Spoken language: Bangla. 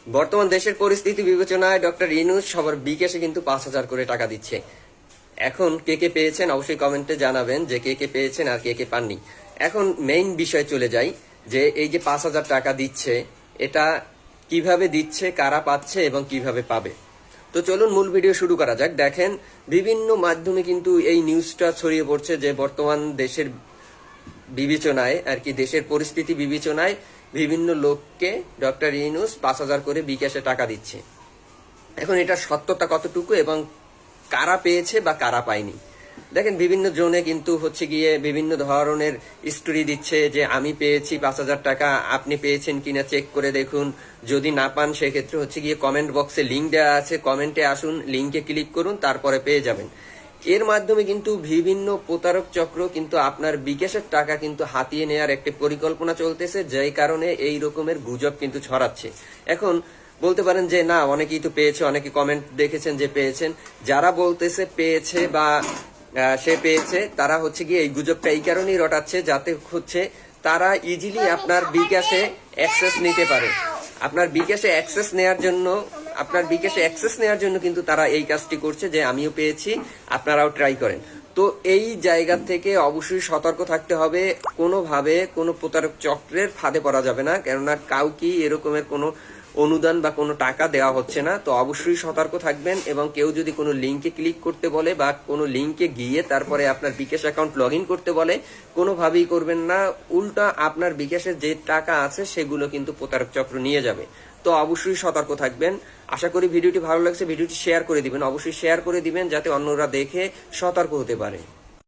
বর্তমান দেশের পরিস্থিতি বিবেচনায় ডক্টর ইউনূস সবার বিকাশে কিন্তু 5,000 করে টাকা দিচ্ছে। এখন কে কে পেয়েছেন অবশ্যই কমেন্টে জানাবেন যে কে কে পেয়েছেন আর কে কে পাননি। এখন মেইন বিষয় চলে যাই যে এই যে 5,000 টাকা দিচ্ছে এটা কিভাবে দিচ্ছে, কারা পাচ্ছে এবং কিভাবে পাবে। তো চলুন মূল ভিডিও শুরু করা যাক। দেখেন বিভিন্ন মাধ্যমে কিন্তু এই নিউজটা ছড়িয়ে পড়ছে যে বর্তমান দেশের বিবেচনায় আর কি, দেশের পরিস্থিতি বিবেচনায় বিভিন্ন লোককে ডক্টর ইউনূস 5,000 করে বিকাশে টাকা দিচ্ছে। এখন এটা সত্যতা কতটুকু এবং কারা পেয়েছে বা কারা পায়নি, দেখেন বিভিন্ন জনে কিন্তু হচ্ছে গিয়ে বিভিন্ন ধরনের স্টোরি দিচ্ছে যে আমি পেয়েছি 5,000 টাকা, আপনি পেয়েছেন কিনা চেক করে দেখুন, যদি না পান সেক্ষেত্রে হচ্ছে গিয়ে কমেন্ট বক্সে লিঙ্ক দেওয়া আছে, কমেন্টে আসুন, লিঙ্কে ক্লিক করুন, তারপরে পেয়ে যাবেন। এর মাধ্যমে কিন্তু বিভিন্ন প্রতারক চক্র কিন্তু আপনার বিকাশের টাকা কিন্তু হাতিয়ে নেওয়ার একটি পরিকল্পনা চলতেছে, যেই কারণে এই রকমের গুজব কিন্তু ছড়াচ্ছে। এখন বলতে পারেন যে না, অনেকেই তো পেয়েছে, অনেকে কমেন্ট দেখেছেন যে পেয়েছেন। যারা বলতেছে পেয়েছে বা সে পেয়েছে তারা হচ্ছে গিয়ে এই গুজবটা এই কারণেই রটাচ্ছে যাতে হচ্ছে তারা ইজিলি আপনার বিকাশে অ্যাক্সেস নিতে পারে। আপনার বিকাশে অ্যাক্সেস নেওয়ার জন্য কিন্তু তারা এই কাজটি করছে যে আমিও পেয়েছি, আপনারাও ট্রাই করেন। তো এই জায়গা থেকে অবশ্যই সতর্ক থাকতে হবে, কোনোভাবে কোনো প্রতারক চক্রের ফাঁদে পড়া যাবে না, কেননা কাউকে এরকমের কোনো অনুদান বা কোনো টাকা দেওয়া হচ্ছে না। তো অবশ্যই সতর্ক থাকবেন এবং কেউ যদি কোনো লিঙ্কে ক্লিক করতে বলে বা কোনো লিঙ্কে গিয়ে তারপরে আপনার বিকাশ অ্যাকাউন্ট লগ ইন করতে বলে, কোনোভাবেই করবেন না। উল্টা আপনার বিকাশের যে টাকা আছে সেগুলো কিন্তু প্রতারক চক্র নিয়ে যাবে। তো অবশ্যই সতর্ক থাকবেন। আশা করি ভিডিওটি ভালো লাগছে, ভিডিওটি শেয়ার করে দিবেন, অবশ্যই শেয়ার করে দিবেন যাতে অন্যরা দেখে সতর্ক হতে পারে।